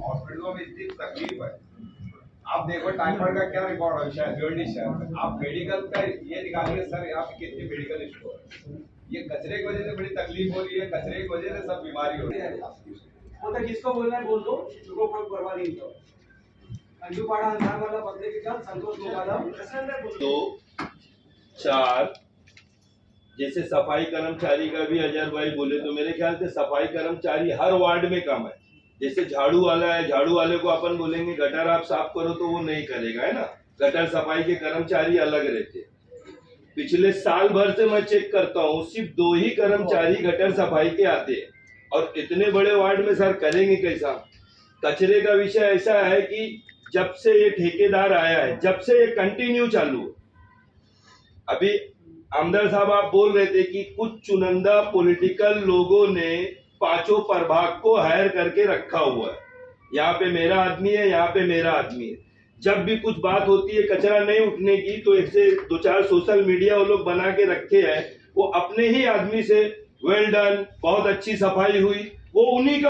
हॉस्पिटलों में इतनी तकलीफ है। आप देखो टाइफाइड का क्या रिकॉर्ड है शायद ज्वेलरी शहर में। आप मेडिकल का ये निकालिए सर, यहाँ पे कितनी मेडिकल स्टोर है। ये कचरे की वजह से बड़ी तकलीफ हो रही है, कचरे की वजह से सब बीमारी हो रही है। वो तो जिसको बोलना है बोल दो, जो कोई परवाह नहीं तो अंजू पाड़ा अंधार वाला बदले के साथ संतोष वाला 2 4 जैसे सफाई कर्मचारी का भी अजहर भाई बोले तो मेरे ख्याल से सफाई कर्मचारी हर वार्ड में कम है। जैसे झाड़ू वाला है, झाड़ू वाले को अपन बोलेंगे गटर आप साफ करो तो वो नहीं करेगा, है ना। गटर सफाई के कर्मचारी अलग रहते। पिछले साल भर से मैं चेक करता हूँ, सिर्फ 2 ही कर्मचारी गटर सफाई के आते हैं, और इतने बड़े वार्ड में सर करेंगे कैसा। कचरे का विषय ऐसा है कि जब से ये ठेकेदार आया है, जब से ये कंटिन्यू चालू है। अभी आमदार साहब आप बोल रहे थे कि कुछ चुनिंदा पॉलिटिकल लोगों ने 5 प्रभाग को हायर करके रखा हुआ है। यहाँ पे मेरा आदमी है, यहाँ पे मेरा आदमी है। जब भी कुछ बात होती है कचरा नहीं उठने की, तो ऐसे 2-4 सोशल मीडिया वो लोग बना के रखे हैं, वो अपने ही आदमी से वेल डन, बहुत अच्छी सफाई हुई, वो उन्हीं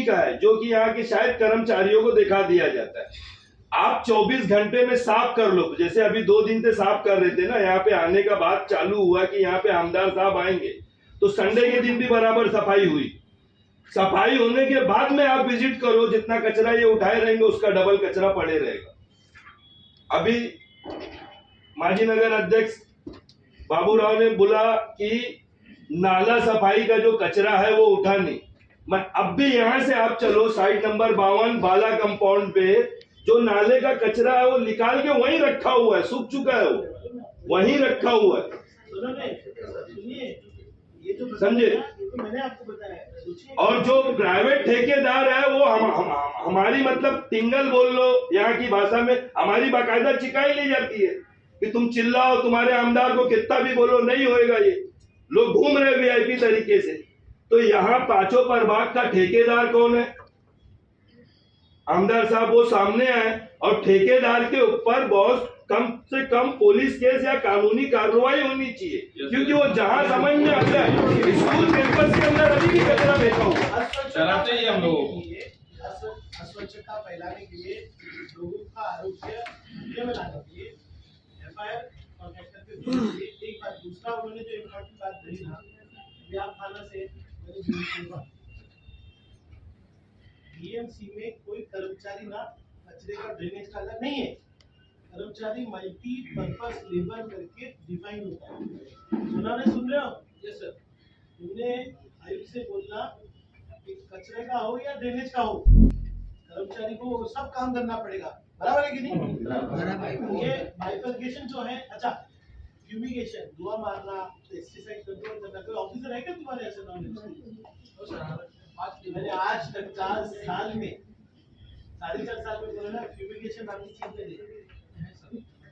का है, जो कि यहाँ के शायद कर्मचारियों को दिखा दिया जाता है। आप 24 घंटे में साफ कर लो। जैसे अभी 2 दिन से साफ कर रहे थे ना, यहाँ पे आने का बाद चालू हुआ कि यहाँ पे आमदार साहब आएंगे, तो संडे के दिन भी बराबर सफाई हुई। सफाई होने के बाद में आप विजिट करो, जितना कचरा ये उठाए रहेंगे उसका डबल कचरा पड़े रहेगा। अभी माजी नगर अध्यक्ष बाबूराव ने बोला कि नाला सफाई का जो कचरा है वो उठा नहीं। मैं अब भी यहाँ से आप चलो, साइट नंबर 52 बाला कंपाउंड पे जो नाले का कचरा है वो निकाल के वहीं रखा हुआ है, सूख चुका है, वो वहीं रखा हुआ है। समझे। मैंने आपको बताया। और जो प्राइवेट ठेकेदार है वो हमारी मतलब टिंगल बोल लो यहाँ की भाषा में, हमारी बाकायदा चिकाई ली जाती है कि तुम चिल्लाओ, तुम्हारे आमदार को कितना भी बोलो नहीं होएगा। ये लोग घूम रहे वीआईपी तरीके से। तो यहाँ 5 प्रभाग का ठेकेदार कौन है? आमदार साहब वो सामने आए, और ठेकेदार के ऊपर बहुत कम से कम पुलिस केस या कानूनी कार्रवाई होनी चाहिए, क्योंकि वो जहां समझ में आता है स्कूल कैंपस के अंदर अभी भी कचरा फेंका हुआ। शराब चाहिए हम लोगों को। अस्वच्छता फैलाने के लिए लोगों का आरोग्य में लाने के लिए एफआईआर कॉन्ट्रैक्टर के विरुद्ध एक बात। दूसरा उन्होंने जो इम्पोर्टेंट बात कही ना, व्याप खाना से बीएमसी में कोई कर्मचारी ना कचरे का ड्रेनेज का अलग नहीं है। कर्मचारी मल्टीपर्पज लेबर करके डिफाइन होता है। सुन रहे हो? Yes sir. तुमने आयुक्त से बोलना कि कचरे का हो या ड्रेनेज का हो, कर्मचारी को सब काम करना पड़ेगा, बराबर है कि नहीं? ये बाइफर्केशन जो है, अच्छा फ्यूमिगेशन, धुआं मारना, पेस्टिसाइड कंट्रोल करना, कोई ऑफिसर है क्या तुम्हारे ऐसे नॉन? मैंने आज तक 4 साल में 4.5 साल में बोला ना फ्यूमिगेशन नाम की चीज नहीं।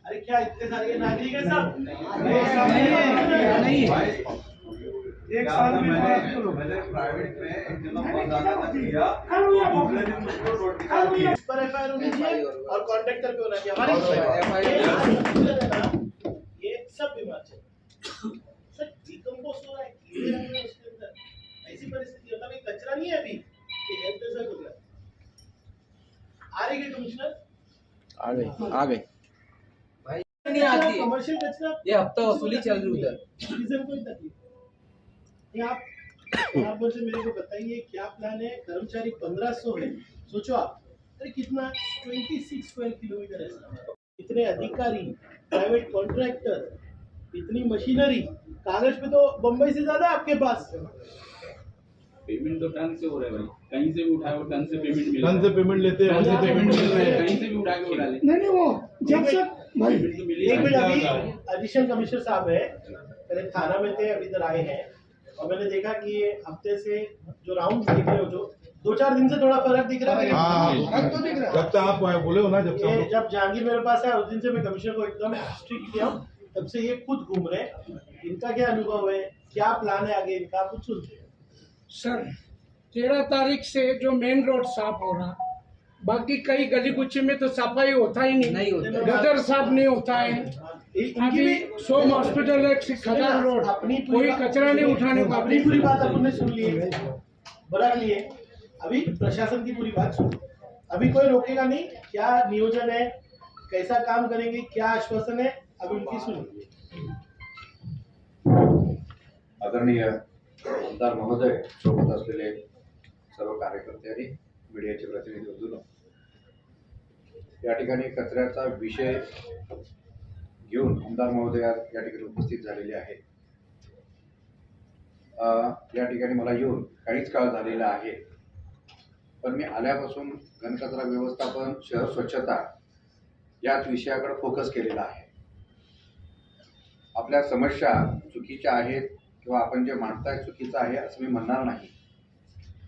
अरे क्या इतने सारे नागरिक है सब? नहीं है। एक साल में मैंने प्राइवेट में एक जगह बहुत ज्यादा किया, दूसरे दिन मुझको रोटी इस पर एफआईआर होनी चाहिए और कॉन्ट्रैक्टर पे होना चाहिए। हमारी ये सब बीमार है सर, डिकम्पोज हो रहा है, कीड़े लग रहे हैं उसके अंदर। ऐसी परिस्थिति होता है, कचरा नहीं है अभी, ये हेल्थ ऐसा हो गया। आ रही है कमिश्नर? आ गए भाई नहीं आती है कमर्शियल कचरा। ये हफ्ता वसूली चल रही उधर, सिटीजन को ही तकलीफ है। आप मुझे मेरे को बताइए क्या प्लान है? कर्मचारी 1500 है, सोचो आप। अरे कितना 26 स्क्वायर किलोमीटर है। इतने अधिकारी, प्राइवेट कॉन्ट्रैक्टर, इतनी मशीनरी, कागज पे तो बम्बई से ज्यादा आपके पास। पेमेंट तो टन से हो रहा है भाई, कहीं से भी उठाए वो टन से पेमेंट मिल रहा है। टन से पेमेंट लेते हैं, वैसे पेमेंट मिल रहे हैं, कहीं से भी उठा के उड़ा ले। नहीं वो जब से भाई एक मिनट, अभी एडिशनल कमिश्नर साहब है, पहले थाना में थे, अभी इधर आए हैं, और मैंने देखा कि ये हफ्ते से जो राउंड दिख रहे हो, जो 2-4 दिन से थोड़ा फर्क दिख रहा है। जब तक आप बोले हो ना, जब जहांगीर मेरे पास है उस दिन से मैं कमिश्नर को एकदम स्ट्रिक्ट किया हूँ, तब से ये खुद घूम रहे हैं। इनका क्या अनुभव है, क्या प्लान है आगे इनका, कुछ सुनते हैं सर। 13 तारीख से जो मेन रोड साफ हो रहा, बाकी कई गली कुची में तो सफाई होता ही नहीं, गटर साफ नहीं होता है। अभी सोम हॉस्पिटल है, खदार रोड, कोई कचरा नहीं उठाने का। अपनी पूरी बात आपने सुन ली है, बना लिए। अभी प्रशासन की पूरी बात सुनो। अभी कोई रोकेगा नहीं। क्या नियोजन है, कैसा काम करेंगे, क्या आश्वासन है, अभी उनकी सुनिए। आदरणीय आमदार महोदय, सोबत असलेले सर्व कार्यकर्ते आणि मीडियाचे प्रतिनिधी बंधूंनो, या ठिकाणी कचऱ्याचा विषय घेऊन आमदार महोदय या ठिकाणी उपस्थित झालेले आहेत. या ठिकाणी मला येऊन काहीच काळ झालेला आहे, पण मी आल्यापासून घनकचरा व्यवस्थापन, शहर स्वच्छता याच विषयाकडे फोकस केलेला आहे. आपल्या समस्या चुकीच्या आहेत किंवा आपण जे मांडताय चुकीचं आहे असं मी म्हणणार नाही,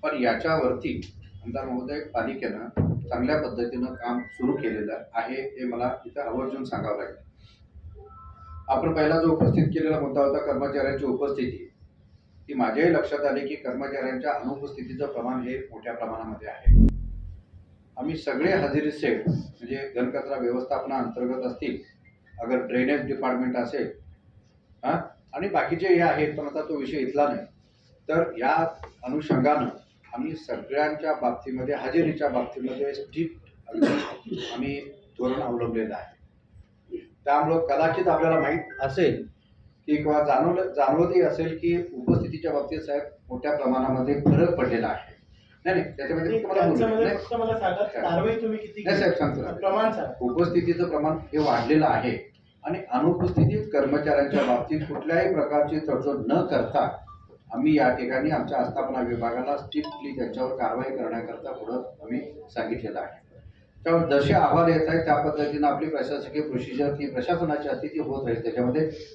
पण याच्यावरती आमदार महोदय पालिकेनं चांगल्या पद्धतीनं काम सुरू केलेलं आहे हे मला इथं आवर्जून सांगावं लागेल. आपण पहिला जो उपस्थित केलेला मुद्दा होता कर्मचाऱ्यांची उपस्थिती, ती माझ्याही लक्षात आली की कर्मचाऱ्यांच्या अनुपस्थितीचं प्रमाण हे मोठ्या प्रमाणामध्ये आहे. आम्ही सगळे हजेरी सेट म्हणजे घनकचरा व्यवस्थापनाअंतर्गत असतील, अगर ड्रेनेज डिपार्टमेंट असेल आणि बाकीचे हे आहेत, पण आता तो विषय इथला नाही, तर या अनुषंगानं आम्ही सगळ्यांच्या बाबतीमध्ये हजेरीच्या बाबतीमध्ये स्ट्रिक्ट आम्ही धोरण अवलंबलेलं आहे. त्यामुळं कदाचित आपल्याला माहीत असेल की किंवा जाणवतही असेल की उपस्थितीच्या बाबतीत साहेब मोठ्या प्रमाणामध्ये फरक पडलेला आहे. नाही त्याच्यामध्ये फक्त मला सांगा कारवाई तुम्ही किती नाही साहेब सांगतो, प्रमाण सांगा. उपस्थितीचं प्रमाण हे वाढलेलं आहे आणि अनुपस्थितीत कर्मचाऱ्यांच्या बाबतीत कुठल्याही प्रकारची तडजोड न करता आम्ही या ठिकाणी आमच्या आस्थापना विभागाला स्ट्रिक्टली त्यांच्यावर कारवाई करण्याकरता पुढं आम्ही सांगितलेलं आहे. त्यामुळे जसे अहवाल येत आहेत त्या पद्धतीनं आपली प्रशासकीय प्रोसिजर ती प्रशासनाची असते ती होत राहील.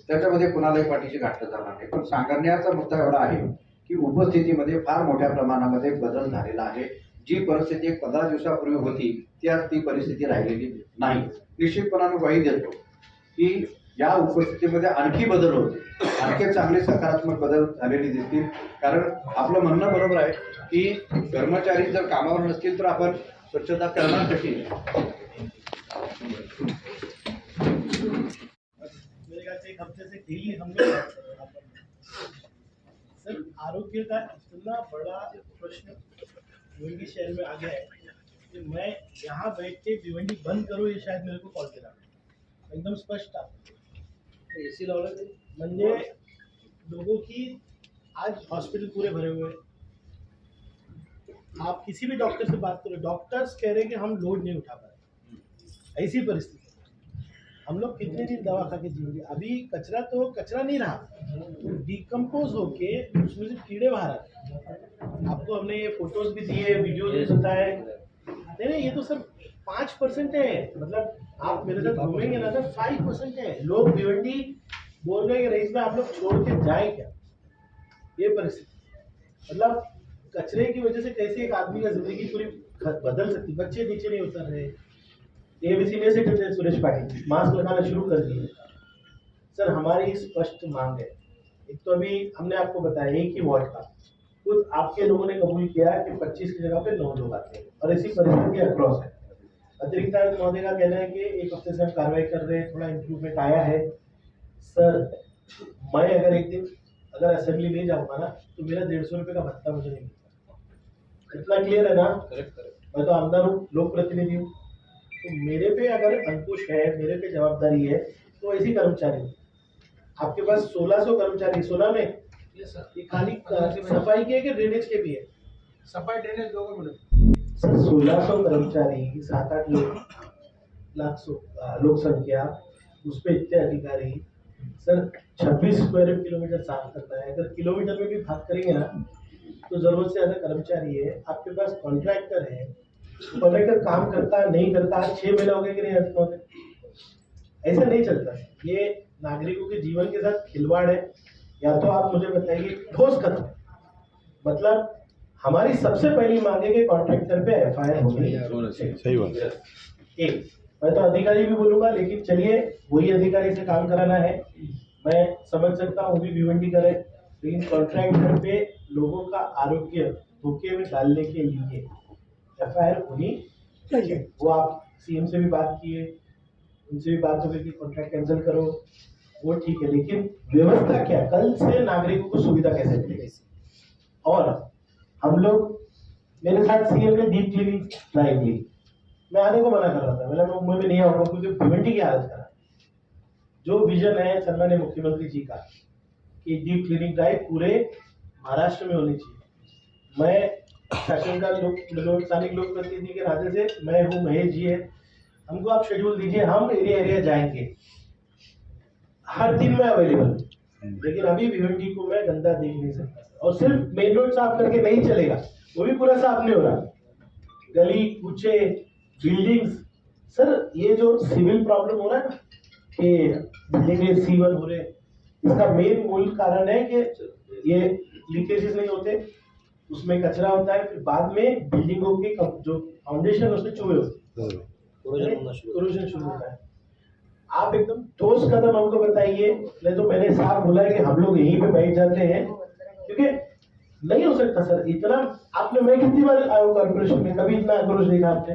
त्याच्यामध्ये कुणालाही पाठीशी घातलं जाणार नाही. पण सांगण्याचा मुद्दा एवढा आहे की उपस्थितीमध्ये फार मोठ्या प्रमाणामध्ये बदल झालेला आहे. जी परिस्थिती एक 15 दिवसापूर्वी होती ती आज ती परिस्थिती राहिलेली नाही. निश्चितपणाने ग्वाही देतो की या उपस्थितीमध्ये आणखी बदल होते, आणखी चांगले सकारात्मक बदल झालेले दिसतील. कारण आपलं म्हणणं बरोबर आहे की कर्मचारी जर कामावर नसतील तर आपण स्वच्छता करणार कशी. मेरे ख्याल से एक हफ्ते से डेली हम लोग सर आरोग्य का इतना बड़ा प्रश्न भिवंडी शहर में आ गया है कि मैं यहाँ बैठ के भिवंडी बंद करो ये शायद मेरे को कॉल करा. एकदम स्पष्ट आप एसी लावलं म्हणजे लोगों की आज हॉस्पिटल पूरे भरे हुए हैं. आप किसी भी डॉक्टर से बात करो, डॉक्टर्स कह रहे हैं कि हम लोड नहीं उठा पा रहे. ऐसी परिस्थिति हम लोग कितने दिन दवा खा के जिएंगे. अभी कचरा तो कचरा नहीं रहा, डिकम्पोज होके उसमें से कीड़े बाहर आते. आपको हमने ये फोटोज भी दिए, वीडियोज भी बताए. नहीं ये तो सर 5% है. मतलब आप मेरे साथ घूमेंगे ना सर 5% है. लोग भिवंडी बोल रहे हैं कि रईस में आप लोग छोड़ के जाए क्या. ये परिस्थिति मतलब कचरे की वजह से कैसे एक आदमी का जिंदगी पूरी बदल सकती. बच्चे नीचे नहीं उतर रहे. एबीसी में से करते सुरेश पाटिल मास्क लगाना शुरू कर दिए. सर हमारी स्पष्ट मांग है. एक तो अभी हमने आपको बताया एक ही वार्ड का खुद आपके लोगों ने कबूल किया कि 25 की जगह पे 9 लोग आते हैं और ऐसी परिस्थिति अक्रॉस है. अतिरिक्त आयुक्त महोदय का कहना है कि एक हफ्ते से हम कार्रवाई कर रहे हैं, थोड़ा इम्प्रूवमेंट आया है. सर मैं अगर एक दिन अगर असेंबली नहीं जाऊंगा ना तो मेरा 150 रुपये का भत्ता मुझे नहीं मिलता. इतना क्लियर है ना. मैं तो आमदार हूँ, लोक प्रतिनिधि हूँ, तो मेरे पे अगर अंकुश है, मेरे पे जवाबदारी है, तो ऐसी कर्मचारी आपके पास 1600 कर्मचारी 16 में ये खाली सफाई के कि ड्रेनेज के भी है. सफाई ड्रेनेज दोगे बोले सर 1600 कर्मचारी 7-8 लाख लोक संख्या, उस पर इतने अधिकारी. सर 26 स्क्वायर किलोमीटर साफ करना है. अगर किलोमीटर में भी भाग करेंगे ना तो जरूरत से ज्यादा कर्मचारी है. आपके पास कॉन्ट्रैक्टर है, कॉन्ट्रैक्टर काम करता नहीं करता 6 महीने हो गए कि नहीं होते. ऐसा नहीं चलता. ये नागरिकों के जीवन के साथ खिलवाड़ है. या तो आप मुझे बताइए ठोस कदम. मतलब हमारी सबसे पहली मांग है कि कॉन्ट्रैक्टर पे एफआईआर होनी चाहिए. सही बात. एक मैं तो अधिकारी भी बोलूंगा, लेकिन चलिए वही अधिकारी से काम कराना है. मैं समझ सकता हूँ भी भिवंडी करे, लेकिन कॉन्ट्रैक्टर पे लोगों का आरोग्य धोखे में डालने के लिए एफआईआर होनी चाहिए. वो आप सीएम से भी बात किए, उनसे भी बात हो गई कि कॉन्ट्रैक्ट कैंसिल करो, वो ठीक है, लेकिन व्यवस्था क्या, कल से नागरिकों को सुविधा कैसे मिलेगी. और हम लोग मेरे साथ सीएम ने डीप क्लीनिंग ड्राइव ली, मैं आने को मना कर रहा था, मैं मुंबई में नहीं आऊंगा क्योंकि भिवंडी की हालत खराब। जो विजन है सन्मान्य मुख्यमंत्री जी का कि डीप क्लीनिंग ड्राइव पूरे महाराष्ट्र में होनी चाहिए। मैं शासन का लोग स्थानिक लोक प्रतिनिधि के नाते से मैं हूँ, महेश जी है, हमको आप शेड्यूल दीजिए, हम एरिया जाएंगे, हर दिन में अवेलेबल। लेकिन अभी भिवंडी को मैं गंदा देख नहीं सकता, और सिर्फ मेन रोड साफ करके नहीं चलेगा, वो भी पूरा साफ नहीं हो रहा। गली कूचे बिल्डिंग्स, सर ये जो सिविल प्रॉब्लम हो रहा है ना कि बिल्डिंग में C1 हो रहे, इसका मेन मूल कारण है कि ये लीकेजेस नहीं होते, उसमें कचरा होता है, फिर बाद में बिल्डिंगों के जो फाउंडेशन उसमें चूहे होते हैं, कोरोजन शुरू होता है। आप एकदम ठोस कदम हमको बताइए, नहीं तो मैंने साफ बोला है कि हम लोग यहीं पे बैठ जाते हैं, क्योंकि नहीं हो सकता सर इतना। आपने, मैं कितनी बार आया कॉर्पोरेशन में, कभी इतना आक्रोश देखा आपने?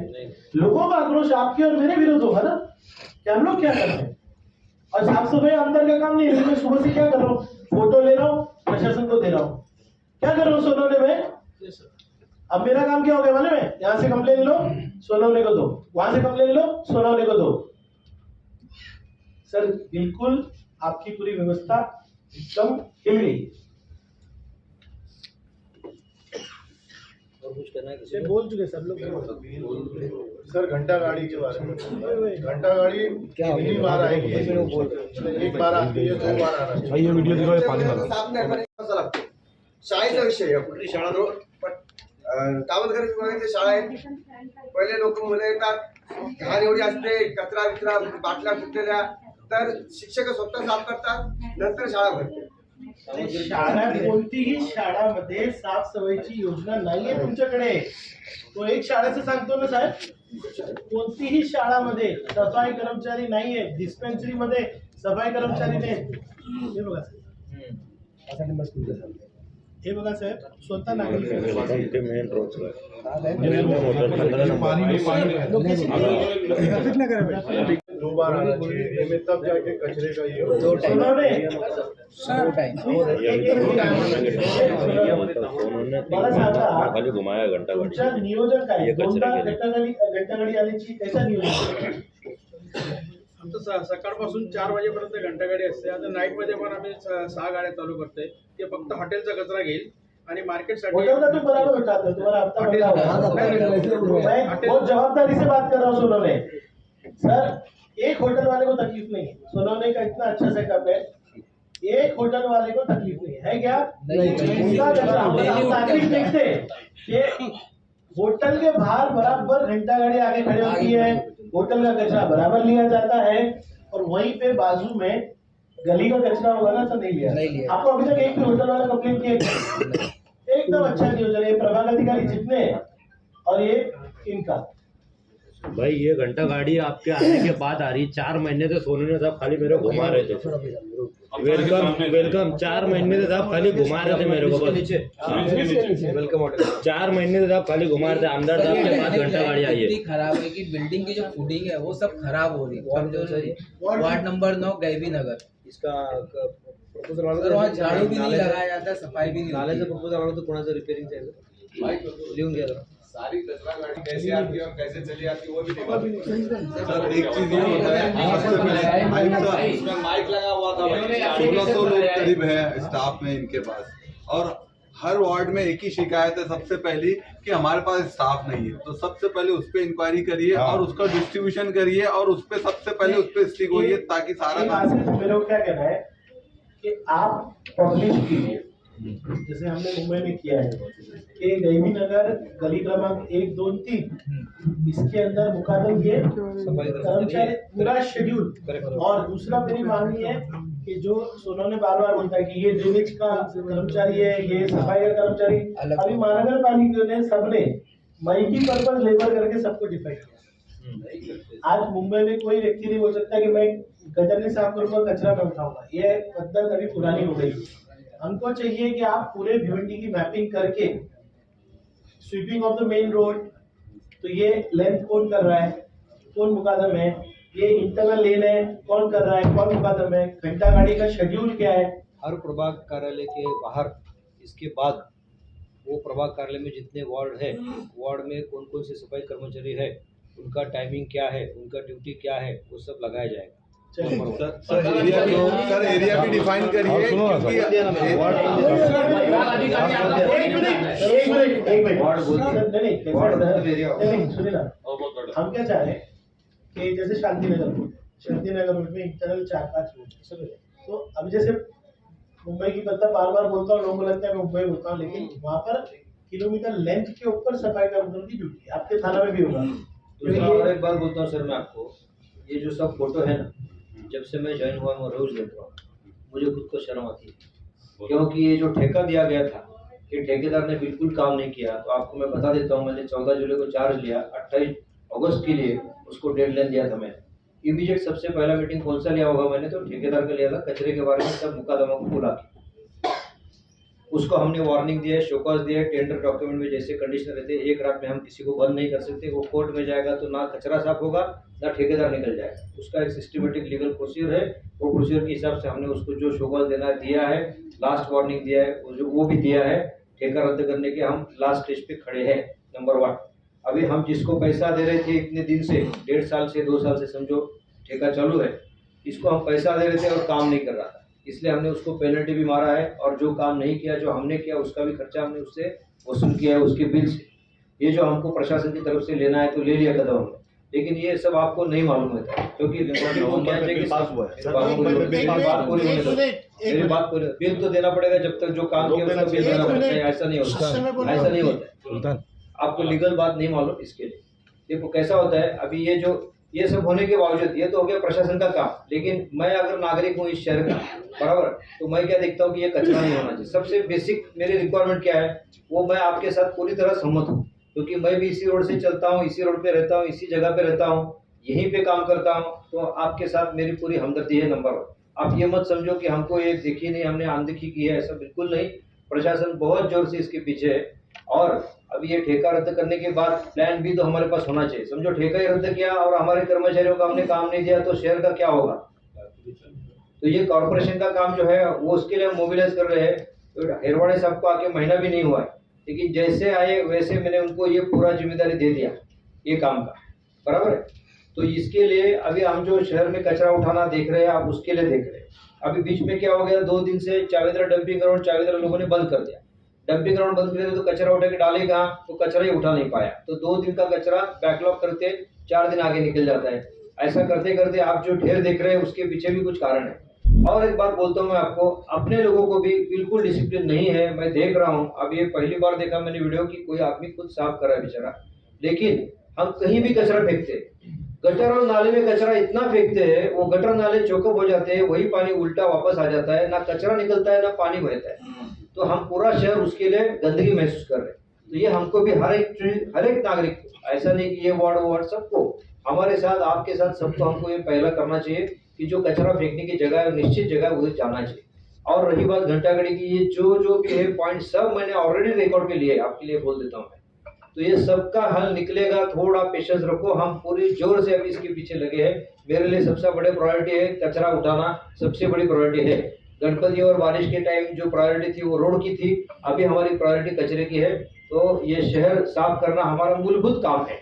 लोगों का आक्रोश आपके और मेरे विरुद्ध होगा ना कि हम लोग क्या कर रहे हैं। और साफ सफाई अंदर का काम नहीं है, मैं सुबह से क्या कर रहा हूँ, फोटो ले रहा हूँ, प्रशासन को दे रहा हूँ, क्या कर रहा हूँ सोनोने में। अब मेरा काम क्या हो गया मालूम है, यहाँ से कंप्लेन लो सोनोने को दो, वहां से कंप्लेन लो सोनोने को दो। सर बिल्कुल आपकी पूरी व्यवस्था एकदम हिल गई। और कुछ करना है किसी ये बोल चुके सब लोग। सर घंटा गाड़ी के बारे में, घंटा गाड़ी कितनी बार आएगी? एक बार आती है, 2 बार आना चाहिए। ये वीडियो दिखाओ, पानी मारा शाळेचा विषय आहे, कुठली शाळा तावतघर विभागाची शाळा आहे। पहिले लोक मुलं येतात, घाण एवढी असते, कचरा विचरा बाटल्या फुटलेल्या, तर शिक्षक स्वतः साफ करतात, नंतर शाळा भरते। शाळा कोणतीही शाळामध्ये साफ सफाईची योजना नाहीये तुमच्याकडे। तो एक शाळेचं सांगतो ना साहेब, कोणतीही शाळामध्ये सफाई कर्मचारी नाहीये, डिस्पेन्सरी मध्ये सफाई कर्मचारी नाही। हे बघा हे बघा साहेब, स्वतः नागरिक मेन रोड पानी 2 बार आना चाहिए, में तब जाके कचरे का ये हो। मला सांगा खाली घुमाया घंटा गाड़ी तुमचं नियोजन काय? दोनदा घंटागाडी आल्याची कैसा नियोजन? आमचं सकाळपासून 4 वाजेपर्यंत घंटागाडी असते। आता नाईट मध्ये पण आम्ही 6 गाड्या चालू करतोय। ते फक्त हॉटेलचा कचरा घेईल आणि मार्केटसाठी। होटल का तो बराबर उठाते हो, तुम्हारा हफ्ता बंदा होगा। मैं बहुत जवाबदारी से बात कर रहा हूँ सोनोने। सर एक होटल वाले को तकलीफ नहीं है, सोनोने का इतना अच्छा सेटअप है, एक होटल वाले को तकलीफ नहीं है क्या? नागरिक देखते कि होटल के बाहर बराबर घंटा गाड़ी आगे खड़ी होती है, होटल का कचरा बराबर लिया जाता है, और वहीं पे बाजू में गली का कचरा होगा ना तो नहीं लिया। आपको अभी तक एक भी होटल वाला कंप्लेंट किया? एकदम अच्छा नियोजन है, प्रभाग अधिकारी जितने हैं और ये इनका। भाई ये घंटा गाड़ी आपके आने के बाद आ रही, 4 महीने से सोनू ने साहब खाली मेरे को घुमा रहे थे। वेलकम 4 महीने से साहब खाली घुमा रहे थे मेरे को, बस वेलकम 4 महीने से साहब खाली घुमा रहे थे। अंदर साहब के बाद घंटा गाड़ी आई है। खराब है कि बिल्डिंग की जो फुटिंग है वो सब खराब हो रही है। वार्ड नंबर 9 गैबी नगर, इसका प्रपोजल वहाँ झाड़ू भी नहीं लगाया जाता, सफाई भी नहीं। नाले से प्रपोजल आना तो कोणाचं रिपेयरिंग चाहिए, लिहून घ्या जरा। सारी कचरा गाड़ी कैसे आती है और कैसे चली आती है वो भी सर एक चीज ये होता है, उसमें माइक लगा हुआ था, 1600 लोग करीब है स्टाफ में इनके पास, और हर वार्ड में एक ही शिकायत है सबसे पहली कि हमारे पास स्टाफ नहीं है। तो सबसे पहले उस पर इंक्वायरी करिए और उसका डिस्ट्रीब्यूशन करिए, और उस पर सबसे पहले उस पर स्टिक होइए ताकि सारा मेरे को क्या कहना है कि आप पब्लिश कीजिए, जैसे हमने मुंबई में किया है कि गैबी नगर गली क्रमांक 1, 2, 3 इसके अंदर मुकादम किए कर्मचारी पूरा शेड्यूल। और दूसरा मेरी मांगनी है कि जो सोनोने बार बोलता है कि ये ड्रेनेज का कर्मचारी है, ये सफाई का कर्मचारी, अभी महानगर पालिका ने सबने मल्टीपर्पज लेबर करके सबको डिफाइन किया। आज मुंबई में कोई व्यक्ति नहीं बोल सकता कि मैं गटर नहीं साफ करूंगा, कचरा में उठाऊंगा, ये पद्धत अभी पुरानी हो गई। हमको चाहिए कि आप पूरे भिवंडी की मैपिंग करके sweeping of the main road, तो ये लेंथ कौन कर रहा है, कौन मुकादम है, ये इंटरनल लेन है कौन कर रहा है, कौन मुकादम है, घंटा गाड़ी का शेड्यूल क्या है। हर प्रभाग कार्यालय के बाहर इसके बाद वो प्रभाग कार्यालय में जितने वार्ड है, वार्ड में कौन कौन से सफाई कर्मचारी है उनका टाइमिंग क्या है, उनका ड्यूटी क्या है, वो सब लगाया जाएगा। सर एरिया भी डिफाइन करिए क्योंकि सुनिए ना, हम क्या चाह रहे हैं कि जैसे शांतिनगर रोड में इंटरनल 4-5 रोड समझे, तो अभी जैसे मुंबई की पता बार बार बोलता हूँ, लोगों को लगता है मैं मुंबई बोलता हूँ, लेकिन वहाँ पर किलोमीटर लेंथ के ऊपर सफाई कर्मचारियों की ड्यूटी आपके थाना में भी होगा। दूसरा और एक बात बोलता हूँ सर मैं आपको, ये जो सब फोटो है ना, जब से मैं ज्वाइन हुआ मैं रोज लेता हूँ, मुझे खुद को शर्म आती है, क्योंकि ये जो ठेका दिया गया था कि ठेकेदार ने बिल्कुल काम नहीं किया। तो आपको मैं बता देता हूँ, मैंने 14 जुलाई को चार्ज लिया, 28 अगस्त के लिए उसको डेडलाइन दिया था मैंने। इमीडिएट सबसे पहला मीटिंग कौन सा लिया होगा मैंने, तो ठेकेदार का लिया था, कचरे के बारे में सब मुकदमा को बुला के उसको हमने वार्निंग दिया है, शोकॉज दिया है, टेंडर डॉक्यूमेंट में जैसे कंडीशन रहते हैं, एक रात में हम किसी को बंद नहीं कर सकते। वो कोर्ट में जाएगा तो ना कचरा साफ होगा ना ठेकेदार निकल जाएगा। उसका एक सिस्टमेटिक लीगल प्रोसीजर है, वो प्रोसीजर के हिसाब से हमने उसको जो शोकॉज देना है दिया है, लास्ट वार्निंग दिया है, वो भी दिया है। ठेका रद्द करने के हम लास्ट स्टेज पे खड़े हैं। नंबर 1, अभी हम जिसको पैसा दे रहे थे इतने दिन से, 1.5 साल से 2 साल से समझो ठेका चालू है, इसको हम पैसा दे रहे थे और काम नहीं कर रहा था, इसलिए हमने उसको पेनल्टी भी मारा है। और जो काम नहीं किया, जो हमने किया, उसका भी खर्चा हमने उससे वसूल किया है, उसके बिल से। ये जो हमको प्रशासन की तरफ से लेना है तो ले लिया कदम हमने, लेकिन ये सब आपको नहीं मालूम होता है, क्योंकि मेरी बात पूरी, बिल तो देना पड़ेगा जब तक जो काम किया उसका बिल देना पड़ता है। ऐसा नहीं होता, ऐसा नहीं होता है। आपको लीगल बात नहीं मालूम, इसके लिए देखो कैसा होता है। अभी ये सब होने के बावजूद, ये तो हो गया प्रशासन का काम, लेकिन मैं अगर नागरिक हूँ इस शहर का, बराबर, तो मैं क्या देखता हूँ कि ये कचरा नहीं होना चाहिए। सबसे बेसिक मेरी रिक्वायरमेंट क्या है, वो मैं आपके साथ पूरी तरह सहमत हूँ, क्योंकि मैं भी इसी रोड से चलता हूँ, इसी रोड पे रहता हूँ, इसी जगह पे रहता हूँ, यहीं पे काम करता हूँ, तो आपके साथ मेरी पूरी हमदर्दी है। नंबर 1, आप ये मत समझो कि हमको ये देखी नहीं, हमने अनदेखी की है, ऐसा बिल्कुल नहीं। प्रशासन बहुत जोर से इसके पीछे है। और अभी ये ठेका रद्द करने के बाद प्लान भी तो हमारे पास होना चाहिए। समझो ठेका ही रद्द किया और हमारे कर्मचारियों का हमने काम नहीं दिया तो शहर का क्या होगा। तो ये कॉर्पोरेशन का काम जो है वो उसके लिए हम मोबिलाइज कर रहे हैं। तो हेरवाड़े साहब को आके महीना भी नहीं हुआ है, लेकिन जैसे आए वैसे मैंने उनको ये पूरा जिम्मेदारी दे दिया ये काम का, बराबर है। तो इसके लिए अभी हम जो शहर में कचरा उठाना देख रहे हैं, आप उसके लिए देख रहे हैं। अभी बीच में क्या हो गया, 2 दिन से चावेद्रा डंपिंग ग्राउंड चावेद्रा लोगों ने बंद कर दिया। डंपिंग ग्राउंड बंद कर दिया तो कचरा उठा के डाले कहाँ, तो कचरा ही उठा नहीं पाया। तो 2 दिन का कचरा बैकलॉग करते 4 दिन आगे निकल जाता है। ऐसा करते करते आप जो ढेर देख रहे हैं उसके पीछे भी कुछ कारण है। और एक बात बोलता हूँ मैं आपको, अपने लोगों को भी बिल्कुल डिसिप्लिन नहीं है। मैं देख रहा हूँ, अब ये पहली बार देखा मैंने वीडियो की कोई आदमी खुद साफ कर रहा है बेचारा, लेकिन हम कहीं भी कचरा फेंकते, गटर और नाले में कचरा इतना फेंकते हैं, वो गटर नाले चौकअप हो जाते हैं, वही पानी उल्टा वापस आ जाता है, ना कचरा निकलता है ना पानी बहता है। तो हम पूरा शहर उसके लिए गंदगी महसूस कर रहे हैं। तो ये हमको भी हर एक नागरिक को, ऐसा नहीं कि ये वार्ड वो वार्ड, सबको हमारे साथ आपके साथ सबको हमको ये पहला करना चाहिए कि जो कचरा फेंकने की जगह है निश्चित जगह उधर जाना चाहिए। और रही बात घंटागढ़ी की, ये जो भी है पॉइंट सब मैंने ऑलरेडी रिकॉर्ड पे लिए, आपके लिए बोल देता हूँ मैं। तो ये सबका हल निकलेगा, थोड़ा पेशेंस रखो। हम पूरी जोर से अभी इसके पीछे लगे हैं। मेरे लिए सबसे बड़े प्रायोरिटी है कचरा उठाना, सबसे बड़ी प्रायोरिटी है। गणपति और बारिश के टाइम जो प्रायोरिटी थी वो रोड की थी, अभी हमारी प्रायोरिटी कचरे की है। तो ये शहर साफ करना हमारा मूलभूत काम है,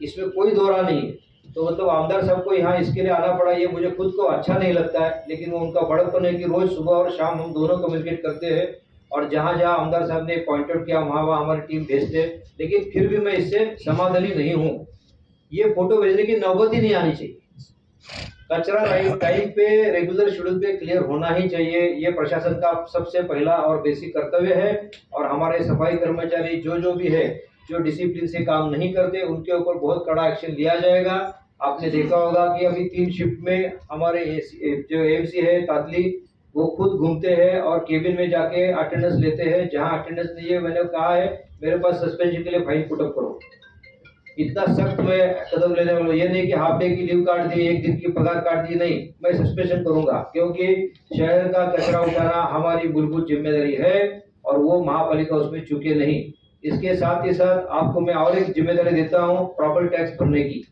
इसमें कोई दो राह नहीं है। तो मतलब आमदार साहब को यहाँ इसके लिए आना पड़ा, ये मुझे खुद को अच्छा नहीं लगता है, लेकिन वो उनका बड़प्पन है कि रोज सुबह और शाम हम दोनों कम्युनिकेट करते हैं, और जहाँ जहाँ आमदार साहब ने पॉइंट आउट किया वहाँ हमारी टीम भेजते हैं। लेकिन फिर भी मैं इससे समाधानी नहीं हूँ। ये फोटो भेजने की नौबत ही नहीं आनी चाहिए। कचरा टाइम पे रेगुलर शेड्यूल पे क्लियर होना ही चाहिए। ये प्रशासन का सबसे पहला और बेसिक कर्तव्य है। और हमारे सफाई कर्मचारी जो भी है, जो डिसिप्लिन से काम नहीं करते, उनके ऊपर बहुत कड़ा एक्शन लिया जाएगा। आपने देखा होगा कि अभी 3 शिफ्ट में हमारे जो एमसी है तातली, वो खुद घूमते हैं और केबिन में जाके अटेंडेंस लेते हैं। जहां अटेंडेंस नहीं है, मैंने कहा है मेरे पास सस्पेंशन के लिए फाइन पुटअप करो। इतना सख्त मैं कदम लेने वाला, ये नहीं कि हाफ डे की लीव काट दी, 1 दिन की पगार काट दी, नहीं, मैं सस्पेंशन करूंगा, क्योंकि शहर का कचरा उठाना हमारी मूलभूत जिम्मेदारी है और वो महापालिका उसमें चूके नहीं। इसके साथ ही साथ आपको मैं और एक जिम्मेदारी देता हूँ, प्रॉपर टैक्स भरने की।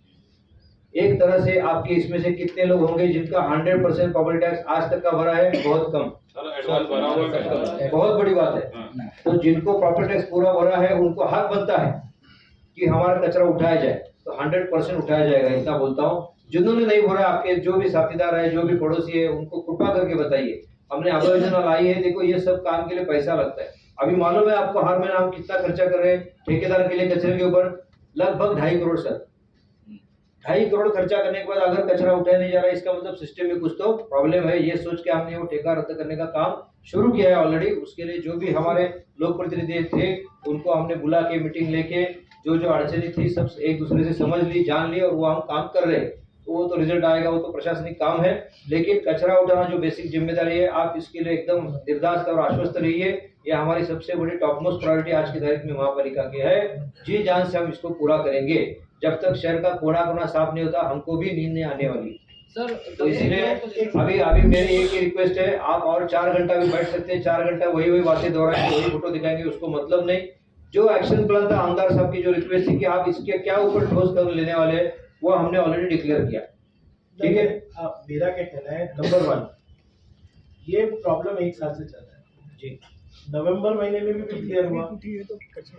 एक तरह से आपके इसमें से कितने लोग होंगे जिनका 100% प्रॉपर्टी टैक्स आज तक का भरा है? बहुत कम, बहुत बड़ी बात है। तो जिनको प्रॉपर्टी टैक्स पूरा भरा है उनको हक बनता है कि हमारा कचरा उठाया जाए। तो 100% उठाया जाएगा, इतना बोलता हूँ। जिन्होंने नहीं भरा, आपके जो भी साथीदार है, जो भी पड़ोसी है, उनको कृपा करके बताइए। हमने आभा योजना लाई है, देखो ये सब काम के लिए पैसा लगता है। अभी मालूम है आपको हर महीना हम कितना खर्चा कर रहे हैं ठेकेदार के लिए कचरे के ऊपर? लगभग 2.5 करोड़ सर। 2.5 करोड़ खर्चा करने के बाद अगर कचरा उठाया नहीं जा रहा है, इसका मतलब सिस्टम में कुछ तो प्रॉब्लम है। ये सोच के हमने वो ठेका रद्द करने का काम शुरू किया है ऑलरेडी। उसके लिए जो भी हमारे लोक प्रतिनिधि थे उनको हमने बुला के मीटिंग लेके जो जो अड़चनी थी सब एक दूसरे से समझ ली, जान ली, और वो हम काम कर रहे हैं। तो वो तो रिजल्ट आएगा, वो तो प्रशासनिक काम है। लेकिन कचरा उठाना जो बेसिक जिम्मेदारी है, आप इसके लिए एकदम निर्दास्त और आश्वस्त रहिए। ये हमारी सबसे बड़ी टॉप मोस्ट प्रायोरिटी आज की तारीख में महापालिका की है। जी जान से हम इसको पूरा करेंगे। जब तक शहर का कोना कोना साफ नहीं होता, हमको भी नींद नहीं आने वाली सर। तो इसलिए अभी मेरी एक ही रिक्वेस्ट है, आप और 4 घंटा भी बैठ सकते हैं। 4 घंटा वही बातें दोहराएंगे, वही फोटो दिखाएंगे, उसको मतलब नहीं। जो एक्शन प्लान था आमदार साहब की जो रिक्वेस्ट थी कि आप इसके क्या ऊपर ठोस कदम लेने वाले हैं, वो हमने ऑलरेडी डिक्लेयर किया। ठीक है, मेरा क्या कहना है, नंबर 1 ये प्रॉब्लम 1 साल से चल रहा है जी। नवंबर महीने में भी क्लियर हुआ।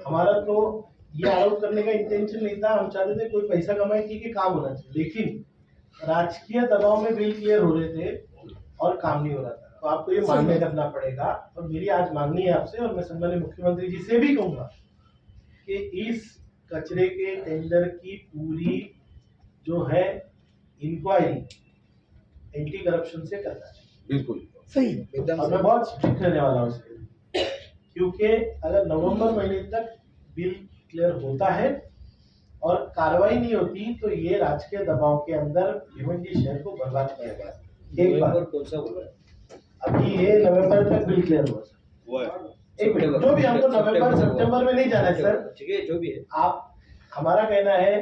हमारा तो ये आरोप करने का इंटेंशन नहीं था, हम चाहते थे कोई पैसा कमाए, ठीक है, काम होना चाहिए। लेकिन राजकीय दबाव में बिल क्लियर हो रहे थे और काम नहीं हो रहा था। तो आपको ये मान्य करना पड़ेगा। और मेरी आज मांगनी है आपसे, और मैं सम्माननीय मुख्यमंत्री जी से भी कहूंगा कि इस कचरे के टेंडर की पूरी जो है इंक्वायरी एंटी करप्शन से करना चाहिए। बिल्कुल सही एकदम। और मैं बहुत स्ट्रिक्ट रहने वाला हूँ इसके लिए, क्योंकि अगर नवंबर महीने तक बिल क्लियर होता है और कार्रवाई नहीं होती तो ये राजकीय दबाव के अंदर भिवंडी शहर को बर्बाद करेगा। एक बार कौन सा बोला? अभी ये नवंबर तक बिल क्लियर हुआ। एक मिनट, जो भी हमको नवंबर सितंबर में नहीं जाना है सर, ठीक है, जो भी है। आप, हमारा कहना है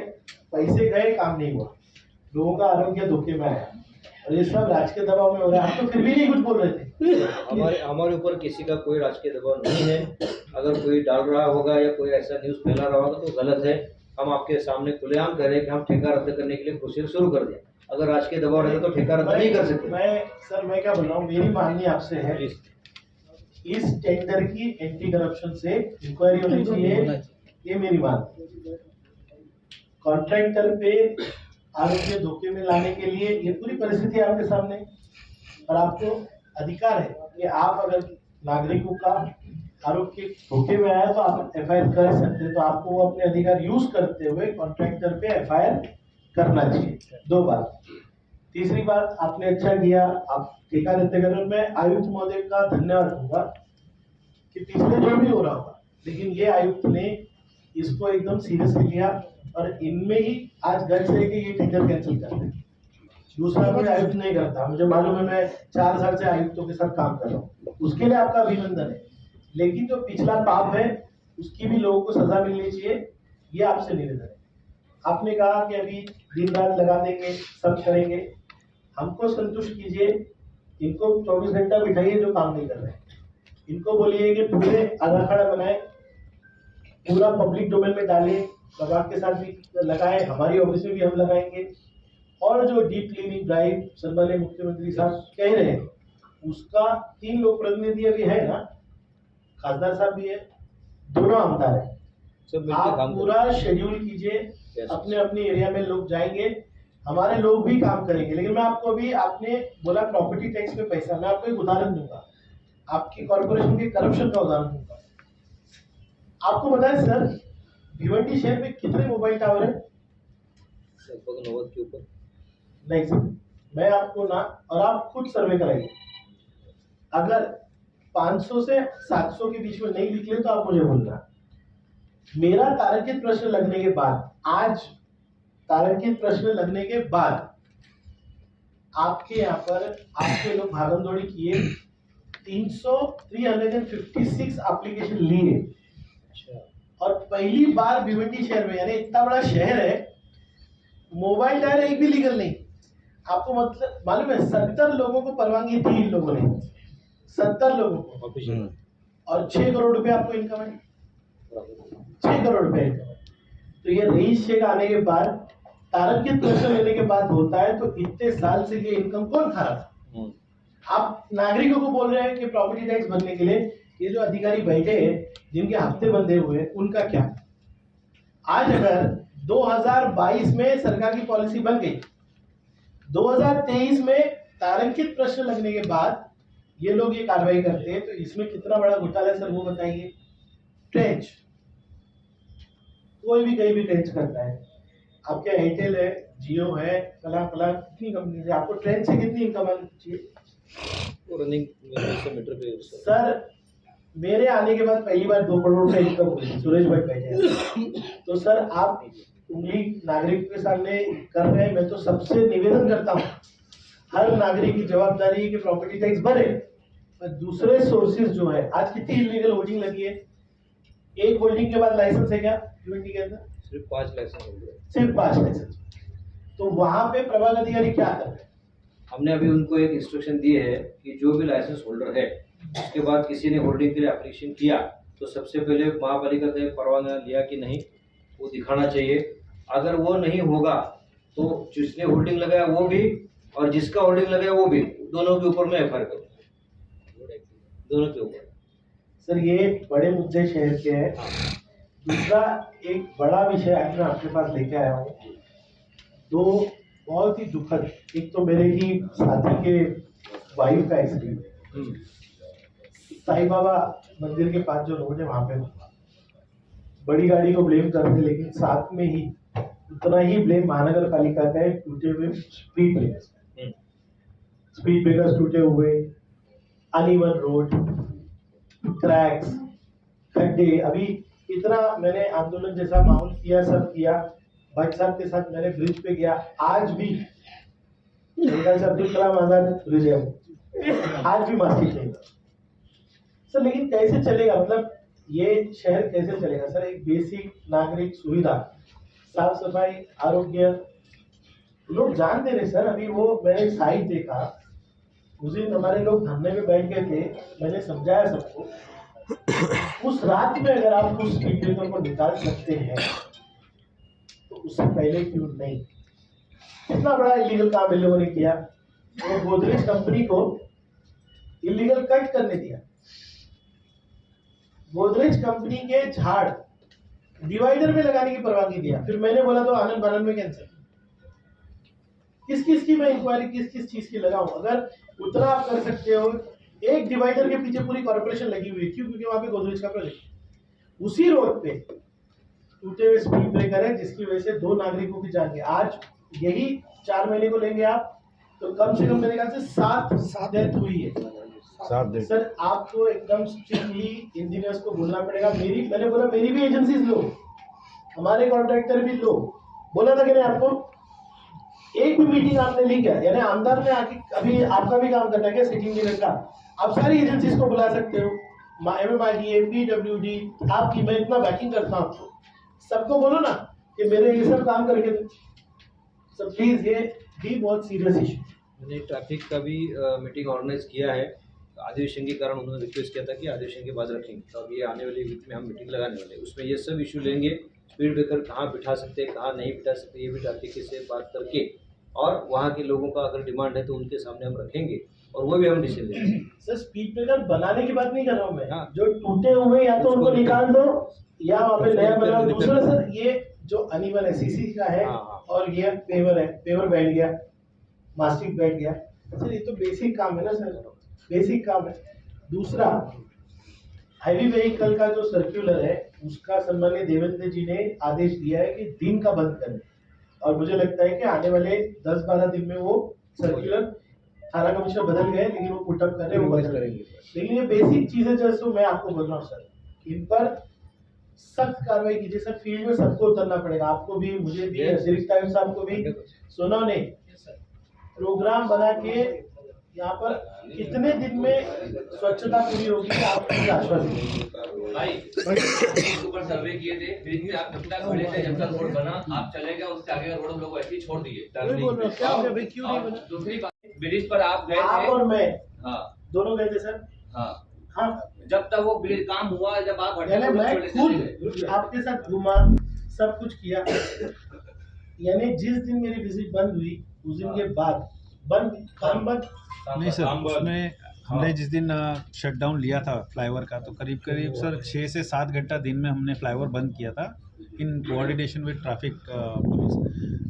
पैसे गए, काम नहीं हुआ, लोगों का आरोग्य धोखे में आया, और ये सब राजकीय दबाव में हो रहा है। आप तो फिर भी नहीं कुछ बोल रहे थे। हमारे ऊपर किसी का कोई राजकीय दबाव नहीं है। अगर कोई डाल रहा होगा या कोई ऐसा न्यूज फैला रहा होगा तो गलत है। हम आपके सामने खुलेआम कह रहे हैं कि हम ठेका रद्द करने के लिए प्रोसेस शुरू कर दें। अगर राजकीय दबाव रहता तो ठेका रद्द नहीं कर सकते। मैं क्या बोल रहा हूँ, मेरी मांगनी आपसे है, इस टेंडर की एंटी करप्शन से इंक्वायरी होनी चाहिए, ये मेरी बात है। कॉन्ट्रैक्टर पे आरोग्य धोखे में लाने के लिए ये पूरी परिस्थिति आपके सामने, और आपको अधिकार है कि आप अगर नागरिकों का आरोग्य धोखे में आया तो आप FIR कर सकते हैं। तो आपको वो अपने अधिकार यूज करते हुए कॉन्ट्रैक्टर पे FIR करना चाहिए। 2 बात। तीसरी बात, आपने अच्छा किया, आप ठेका रद्द कर रहे हो। मैं आयुक्त महोदय का धन्यवाद दूंगा कि पिछले जो भी हो रहा होगा, लेकिन ये आयुक्त ने इसको एकदम सीरियसली लिया और इनमें ही आज गट्स है कि ये टेंडर कैंसिल कर दें। दूसरा कोई आयुक्त नहीं करता, मुझे मालूम है, मैं 4 साल से आयुक्तों के साथ काम कर रहा हूँ, उसके लिए आपका अभिनंदन है। लेकिन जो पिछला पाप है उसकी भी लोगों को सजा मिलनी चाहिए, ये आपसे निवेदन है। आपने कहा कि अभी दिन रात लगा देंगे, सब करेंगे, हमको संतुष्ट कीजिए। इनको 24 घंटा बिठाइए जो काम नहीं कर रहे हैं, इनको बोलिए कि पूरे आधा खड़ा बनाए, पूरा पब्लिक डोमेन में डालें, विभाग के साथ भी लगाएं, हमारी ऑफिस में भी हम लगाएंगे। और जो डीप क्लीनिंग ड्राइव सम्माननीय मुख्यमंत्री साहब कह रहे हैं, उसका 3 लोक प्रतिनिधि अभी है ना, खासदार साहब भी है, दोनों आमदार है। आप पूरा शेड्यूल कीजिए, अपने अपने एरिया में लोग जाएंगे, हमारे लोग भी काम करेंगे। लेकिन मैं आपको अभी, आपने बोला प्रॉपर्टी टैक्स में पैसा, मैं आपको एक उदाहरण दूंगा, आपकी कॉर्पोरेशन के करप्शन का उदाहरण दूंगा। आपको पता है सर, भिवंडी शहर में कितने मोबाइल टावर है? लगभग 90 के ऊपर। नहीं सर, मैं आपको ना, और आप खुद सर्वे कराइए, अगर 500 से 700 के बीच में नहीं निकले तो आप मुझे बोलना। मेरा तारांकित प्रश्न लगने के बाद, आज तारांकित प्रश्न लगने के बाद आपके यहाँ पर आपके लोग भागम दौड़ी किए, 356 एप्लीकेशन लिए, और पहली बार भिवंडी शहर में, यानी इतना बड़ा शहर है, मोबाइल टावर एक भी लीगल नहीं। आपको मतलब मालूम है, 70 लोगों को परवानगी थी इन लोगों ने, 70 लोगों को, और 6 करोड़ रुपए आपको इनकम है, 6 करोड़ रुपए इनकम है। तो ये रईस शेख आने के बाद, तारकित प्रश्न लेने के बाद होता है, तो इतने साल से ये इनकम कौन खा रहा था? आप नागरिकों को बोल रहे हैं कि प्रॉपर्टी टैक्स भरने के लिए, ये जो अधिकारी बैठे हैं जिनके हफ्ते बंधे हुए हैं, उनका क्या? आज अगर 2022 में सरकार की पॉलिसी बन गई। 2023 में तारांकित प्रश्न लगने के बाद ये लोग ये कार्रवाई करते हैं, तो इसमें कितना बड़ा घोटाला है सर वो बताइए। ट्रेंच, कोई भी कहीं भी ट्रेंच करता है। आपके एयरटेल है, जियो है, फला फला कितनी कंपनी है, आपको ट्रेंच से कितनी इनकम आनी चाहिए? रनिंग मीटर पे सर मेरे आने के बाद पहली बार 2 करोड़ रुपए इनकम हुई, सुरेश भाई बैठे हैं। तो सर आप उंगली नागरिक के सामने कर रहे हैं। मैं तो सबसे निवेदन करता हूँ, हर नागरिक की जवाबदारी है कि प्रॉपर्टी टैक्स भरे, पर दूसरे सोर्सेज जो है, आज कितनी इलीगल होल्डिंग लगी है? एक होल्डिंग के बाद लाइसेंस है क्या यूनिटी के अंदर? सिर्फ 5 लाइसेंस हो गए, सिर्फ 5 लाइसेंस। तो वहां पे प्रभाग अधिकारी क्या कर रहे हैं? हमने अभी उनको एक इंस्ट्रक्शन दी है कि जो भी लाइसेंस होल्डर है, उसके बाद किसी ने होल्डिंग के लिए एप्लीकेशन किया तो सबसे पहले महापालिका से परवाना लिया कि नहीं वो दिखाना चाहिए। अगर वो नहीं होगा तो जिसने होल्डिंग लगाया वो भी और जिसका होल्डिंग लगाया वो भी, दोनों के ऊपर में एफआईआर करो, दोनों के ऊपर। सर ये बड़े मुद्दे शहर के हैं। दूसरा एक बड़ा विषय आज मैं आपके पास लेके आया हूँ, 2 बहुत ही दुखद। एक तो मेरे ही साथी के वाइफ का एक्सीडेंट साईं बाबा मंदिर के पास जो रोड है वहां पे, बड़ी गाड़ी को ब्लेम करते, लेकिन साथ में ही उतना ही ब्लेम महानगर पालिका का है टूटे हुए स्पीड ब्रेकर्स। स्पीड ब्रेकर्स टूटे हुए, अनइवन रोड, क्रैक्स, खड्डे। अभी इतना मैंने आंदोलन जैसा माहौल किया, सब किया, भाई साहब के साथ मैंने ब्रिज पे गया। आज भी अब्दुल कलाम आजाद ब्रिज है, आज भी मास्टिक नहीं सर। लेकिन कैसे चलेगा, मतलब ये शहर कैसे चलेगा सर? एक बेसिक नागरिक सुविधा, साफ सफाई, आरोग्य, लोग जान दे रहे सर। अभी वो मैंने साइट देखा, उस दिन हमारे लोग धरने में बैठ गए थे, मैंने समझाया सबको। उस रात में अगर आप उस स्पीड ब्रेकर को निकाल सकते हैं तो उससे पहले क्यों नहीं? कितना बड़ा इलीगल काम इन लोगों ने किया। वो गोदरेज कंपनी को इलीगल कट करने दिया। गोदरेज कंपनी के झाड़ डिवाइडर में लगाने की परवानगी दिया। फिर मैंने बोला तो आनंद बानंद में कैंसिल। किस किस की मैं इंक्वायरी किस किस चीज की लगाऊं? अगर उतना आप कर सकते हो, एक डिवाइडर के पीछे पूरी कॉर्पोरेशन लगी हुई है। क्यों? क्योंकि वहां पे गोदरेज का प्रोजेक्ट, उसी रोड पे टूटे हुए स्पीड ब्रेकर है, जिसकी वजह से 2 नागरिकों की जान गई। आज यही 4 महीने को लेंगे आप, तो कम से कम मेरे ख्याल से 7 डेथ हुई है। सर आपको एकदम स्ट्रिक्टली इंजीनियर्स को बोलना पड़ेगा। मैंने बोला मेरी भी एजेंसीज लो, हमारे कॉन्ट्रैक्टर भी लो। बोला था कि नहीं आपको? एक भी मीटिंग आपने ली क्या? यानी आमदार में आके अभी आपका भी काम करना है क्या सिटिंग लीडर का? आप सारी एजेंसीज को बुला सकते हो, MMRDA, PWD, आपकी, मैं इतना बैकिंग करता हूँ आपको। सबको बोलो ना कि मेरे ये सब काम करके दो। सब प्लीज, ये भी बहुत सीरियस इशू। मैंने ट्रैफिक का भी मीटिंग ऑर्गेनाइज किया है। अधिवेशन के कारण उन्होंने रिक्वेस्ट किया था कि अधिवेशन के बाद रखेंगे, तो अब ये आने वाली वीक में हम मीटिंग लगाने वाले हैं। उसमें ये सब इशू लेंगे, स्पीड ब्रेकर कहाँ बिठा सकते हैं, कहाँ नहीं बिठा सकते, ये भी ट्रैफिक से बात करके, और वहाँ के लोगों का अगर डिमांड है तो उनके सामने हम रखेंगे और वो भी हम डिसीजन लेंगे। सर स्पीड ब्रेकर बनाने की बात नहीं कर रहा हूँ मैं। जो टूटे हुए या तो उनको निकाल दो या वहाँ पे नया बनाओ। दूसरा सर ये जो अनिमल है सीसी का है, और ये पेवर है, पेवर बैठ गया, मास्टिक बैठ गया। सर ये तो बेसिक काम है ना सर, बेसिक काम है। दूसरा हैवी व्हीकल का जो सर्क्यूलर है उसका सम्माननीय देवेंद्र जी ने आदेश दिया है कि दिन का बंद करने, और मुझे लगता है कि आने वाले 10-12 दिन में वो सर्क्यूलर, थाना कमिश्नर बदल गए लेकिन वो पुटअप कर रहे हैं, वो बदल करेंगे। लेकिन ये बेसिक चीजें जैसे मैं आपको बोल रहा हूँ सर, इन पर सख्त कार्रवाई कीजिए सर। फील्ड में सबको उतरना पड़ेगा, आपको भी, मुझे भी, अजीज टाइम्स साहब को भी। सोना ने प्रोग्राम बना के यहाँ पर कितने दिन में स्वच्छता पूरी होगी आप आश्वासन भाई ऊपर सर्वे किए थे, ब्रिज में आप जब तक खड़े थे, जब तक रोड बना आप चले गए, उससे आगे रोड हम लोग ऐसे ही छोड़ दिए। क्यों नहीं बना? दूसरी बात, ब्रिज पर आप गए आप थे और मैं, हाँ दोनों गए थे सर। हाँ जब तक वो ब्रिज काम हुआ, जब आप हटे मैं खुद आपके साथ घूमा, सब कुछ किया। यानी जिस दिन मेरी विजिट बंद हुई उस दिन के बाद बंद, काम बंद नहीं सर, उसमें हमने जिस दिन शटडाउन लिया था फ्लाईओवर का, तो करीब करीब सर 6 से 7 घंटा दिन में हमने फ्लाईओवर बंद किया था। In coordination with traffic police,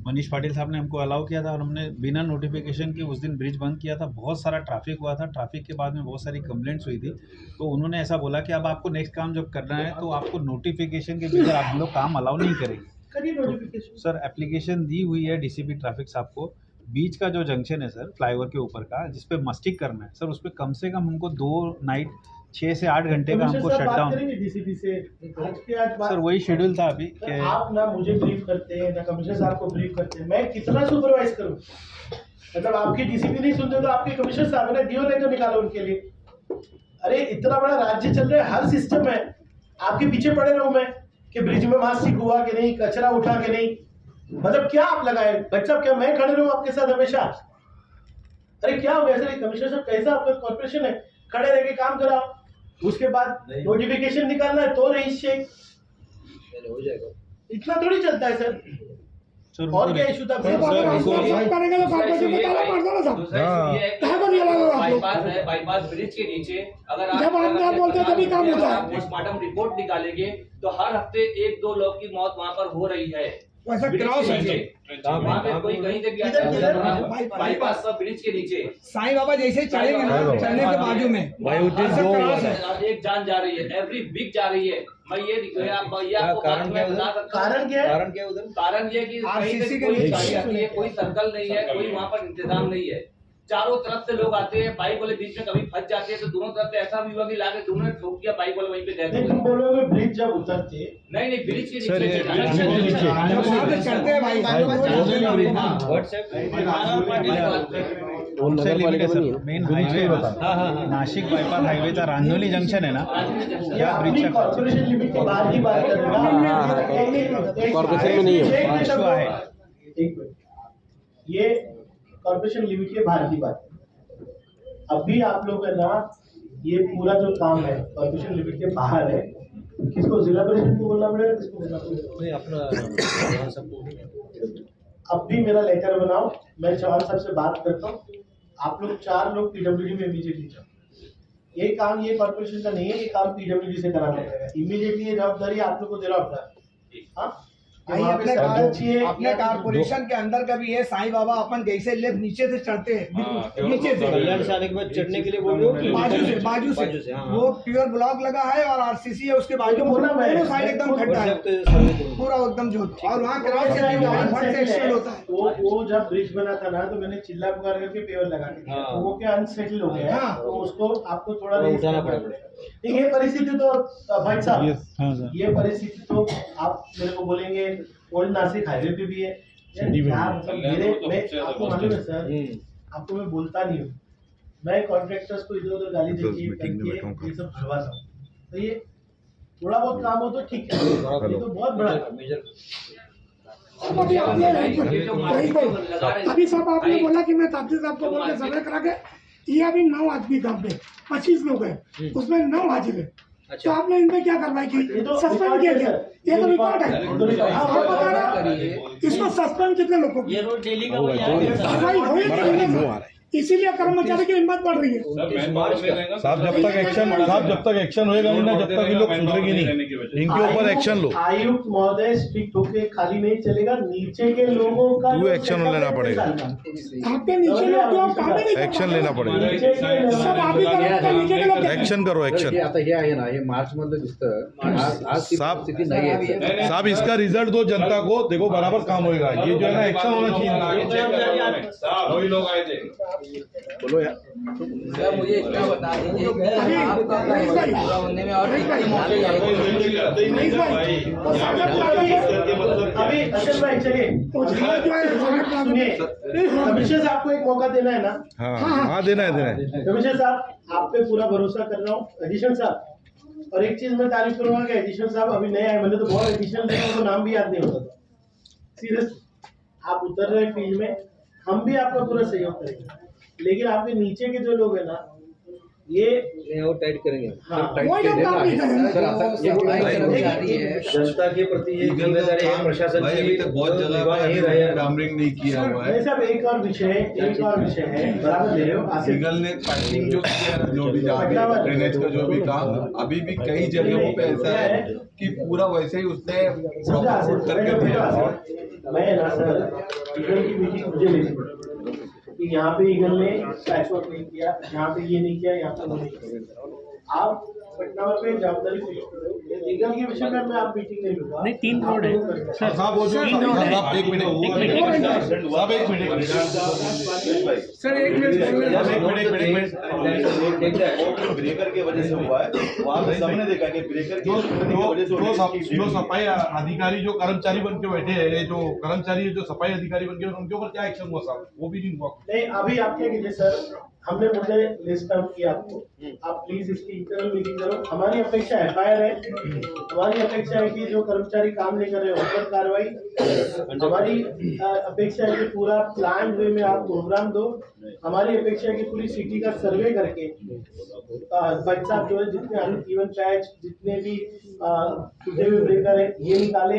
Manish Patil साहब ने हमको अलाउ किया था और हमने बिना नोटिफिकेशन के उस दिन ब्रिज बंद किया था। बहुत सारा ट्रैफिक हुआ था, ट्रैफिक के बाद में बहुत सारी कंप्लेंट्स हुई थी। तो उन्होंने ऐसा बोला कि अब आपको नेक्स्ट काम जब करना है तो आपको नोटिफिकेशन के बगैर आप लोग काम अलाउ नहीं करेंगे। नोटिफिकेशन सर एप्लीकेशन दी हुई है डीसीपी ट्रैफिक साहब को। बीच का जो जंक्शन है सर फ्लाईओवर के ऊपर का, जिसपे मस्टिक करना है सर, उस पर कम से कम हमको 2 नाइट 6 से 8 घंटे का हमको शट डाउन। डीसीपी से आज सर वही शेड्यूल था अभी कि आप ना मुझे ब्रीफ करते हैं ना कमिश्नर साहब को ब्रीफ करते हैं, मैं कितना सुपरवाइज करूं? मतलब आपके डीसीपी नहीं सुनते तो आपके कमिश्नर साहब ने डीओ लेटर निकालो उनके लिए। अरे इतना बड़ा राज्य चल रहा है, हर सिस्टम है, आपके पीछे पड़े रहूं मैं कि ब्रिज में मास्टिक हुआ कि नहीं, कचरा उठा के नहीं, मतलब क्या आप लगाए बच्चा, क्या मैं खड़े रहूं आपके साथ हमेशा? अरे क्या हो वैसे कमिश्नर साहब, कैसा आपका कॉर्पोरेशन है? खड़े रह के काम कराओ, उसके बाद नोटिफिकेशन निकालना है तो रईस शेख हो जाएगा। इतना थोड़ी चलता है सर। और क्या इशू था? बाईपास ब्रिज के नीचे अगर आप पोस्टमार्टम रिपोर्ट निकालेंगे तो हर हफ्ते 1-2 लोग की मौत वहाँ पर हो रही है। वहाँ पे कोई कहीं से भी बाईपास पर ब्रिज के नीचे साईं बाबा जैसे चलेंगे ना, चलने के बाजू में एक जान जा रही है, एवरी वीक जा रही है। मैं ये आपको कारण क्या है उधर? कारण ये कि कहीं से कोई गाड़ी आती है, कोई सर्कल नहीं है, कोई वहाँ पर इंतजाम नहीं है। चारों तरफ से लोग आते हैं, बाइक वाले बीच में कभी फंस जाते हैं तो दोनों तरफ से ऐसा भी हुआ कि लाके दोनों ने ठोक दिया, बाइक वाले वहीं पे डेथ हो गई। ब्रिज जब उतरते नहीं ब्रिज के नीचे मेन हाईवे नाशिक बाईपास हाईवेचा रांजोली जंक्शन है ना, या ब्रिजच्या कॉर्पोरेशन लिमिट के बाहर की बात कर रहा हूं, कॉर्पोरेशन में नहीं है। ये कॉर्पोरेशन लिमिट के बाहर की बात है। अभी आप लोग है ना, ये पूरा जो काम है कॉर्पोरेशन लिमिट के बाहर है, किसको जिला परिषद को बोलना पड़ेगा, किसको बोलना पड़ेगा? अब भी मेरा लेटर बनाओ, मैं चौहान साहब से बात करता हूँ, आप लोग 4 लोग पीडब्ल्यूडी में इमीडिएटली जाओ। ये काम ये कॉर्पोरेशन का नहीं है, ये काम पीडब्ल्यूडी से कराना पड़ेगा इमीडिएटली। ये जवाबदारी आप लोग को देना होता है। हाँ अपने कॉर्पोरेशन के अंदर का भी है साईं बाबा, अपन जैसे लेफ्ट नीचे से चढ़ते हैं, नीचे से कल्याण से आने के बाद चढ़ने के लिए बोल रहे हो, बाजू से वो प्योर ब्लॉक लगा है और आरसीसी है उसके बाजू में, दोनों साइड एकदम खड्डा है पूरा एकदम जो, और वहाँ एक्सीडेंट होता है। वो जब ब्रिज बना था ना तो मैंने चिल्ला पुकार करके पेवर लगा दिया, वो क्या अनसेटल हो गया है, तो उसको आपको थोड़ा उठाना पड़ेगा। ये परिस्थिति तो भाई साहब, ये परिस्थिति तो आप मेरे को बोलेंगे ओल्ड नासिक हाईवे पे भी है। मैं आपको मालूम है सर, आपको मैं बोलता नहीं हूँ, मैं कॉन्ट्रैक्टर्स को इधर उधर गाली देके करके ये सब करवाता हूँ, तो ये थोड़ा बहुत काम हो तो ठीक है, ये तो बहुत बड़ा अभी सब आपने बोला कि मैं ताब्दील साहब को बोल के सर्वे करा के, ये अभी 9 आदमी काम पे 25 लोग हैं, उसमें 9 हाजिर है। तो आपने इनमें क्या कार्रवाई की? सस्पेंड किया गया, ये तो रिकॉर्ड है। आप बता रहे इसको सस्पेंड कितने लोगों को? ये रोड डेली का कार्रवाई हुई, इसीलिए कर्मचारी की हिम्मत बढ़ रही है। साहब जब तक एक्शन होएगा नहीं ना, जब तक ये लोग सुधरेंगे नहीं, इनके ऊपर एक्शन लो। आयुक्त महोदय स्ट्रिक्ट होके खाली नहीं चलेगा, नीचे के लोगों का एक्शन लेना पड़ेगा, आपके नीचे लोग एक्शन लेना पडेल, एक्शन करो एक्शन। आता हे आहे ना, हे मार्च मधलं दिसतं, आज स्थिती नाही आहे साहब इसका रिजल्ट दो जनता को, देखो बराबर काम होएगा। ये जो है ना एक्शन होना चाहिए। वही लोग आए थे, बोलो यार, मुझे इतना बता दीजिए कि आपका पूरा होने में और कितनी मौके अभी अशोक भाई चलिए सुनिए, कमिश्नर साहब को एक मौका देना है ना? हाँ देना है। कमिश्नर साहब आप पे पूरा भरोसा कर रहा हूँ। एडिशनल साहब, और एक चीज मैं तारीफ करूंगा कि एडिशनल साहब अभी नए आए, मैंने तो बहुत एडिशनल देखा, उनको नाम भी याद नहीं होता था। सीरियस, आप उतर रहे फील्ड में, हम भी आपका पूरा सहयोग करेंगे, लेकिन आपके नीचे के जो लोग हैं ना, ये वो टाइट करेंगे। हाँ, जनता के प्रति ये जिम्मेदारी है प्रशासन की। बहुत जगह डामरिंग नहीं किया हुआ है। सब एक और विषय है बराबर दे रहे हो। लीगल ने पैकिंग जो किया है, जो भी जहाँ ड्रेनेज का जो भी काम, अभी भी कई जगहों पे ऐसा है कि पूरा वैसे ही उसने प्रॉपर करके दिया। मैं ना सर ईगल की मीटिंग मुझे लेनी पड़ी कि यहाँ पे ईगल ने पैच वर्क नहीं किया, यहाँ पे ये नहीं किया, यहाँ पे वो नहीं किया। आप पटना में जवाबदारी लीगल के विषय में मैं आप मीटिंग नहीं लूंगा। नहीं 3 रोड है सर। साहब वो जो साहब एक मिनट साहब एक मिनट सर एक मिनट ब्रेकर की वजह से हुआ है। वहाँ पे सबने देखा कि ब्रेकर की वजह से जो सफाई अधिकारी जो कर्मचारी बन के बैठे हैं, जो कर्मचारी जो सफाई अधिकारी बन के उनके ऊपर क्या एक्शन हुआ साहब? वो भी नहीं हुआ। नहीं अभी आप क्या कीजिए सर, हमने मुद्दे लिस्ट आउट किया आपको, आप प्लीज इसकी इंटरनल मीटिंग करो। हमारी अपेक्षा एफआईआर है, हमारी अपेक्षा है कि जो कर्मचारी काम नहीं कर रहे उन पर कार्रवाई, हमारी अपेक्षा है कि पूरा प्लान वे में आप प्रोग्राम दो, हमारी अपेक्षा है कि पूरी सिटी का सर्वे करके भाई साहब जो है जितने अनइवन पैच जितने भी टूटे हुए ब्रेकर है ये निकाले।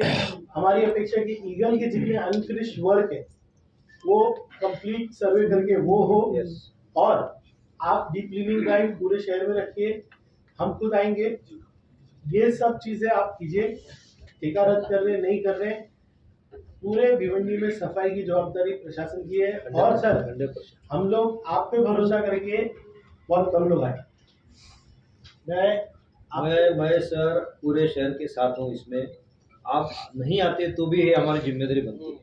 हमारी अपेक्षा है कि ईगल के जितने अनफिनिश्ड वर्क है वो कंप्लीट सर्वे करके वो हो। और आप डीप क्लीनिंग ड्राइव पूरे शहर में रखिए, हम खुद आएंगे, ये सब चीजें आप कीजिए। ठेका रद्द कर रहे नहीं कर रहे, पूरे भिवंडी में सफाई की जवाबदारी प्रशासन की है। और सर हम लोग आप पे भरोसा करके बहुत कम लोग आए। मैं सर पूरे शहर के साथ हूँ इसमें। आप नहीं आते तो भी ये हमारी जिम्मेदारी बनती है।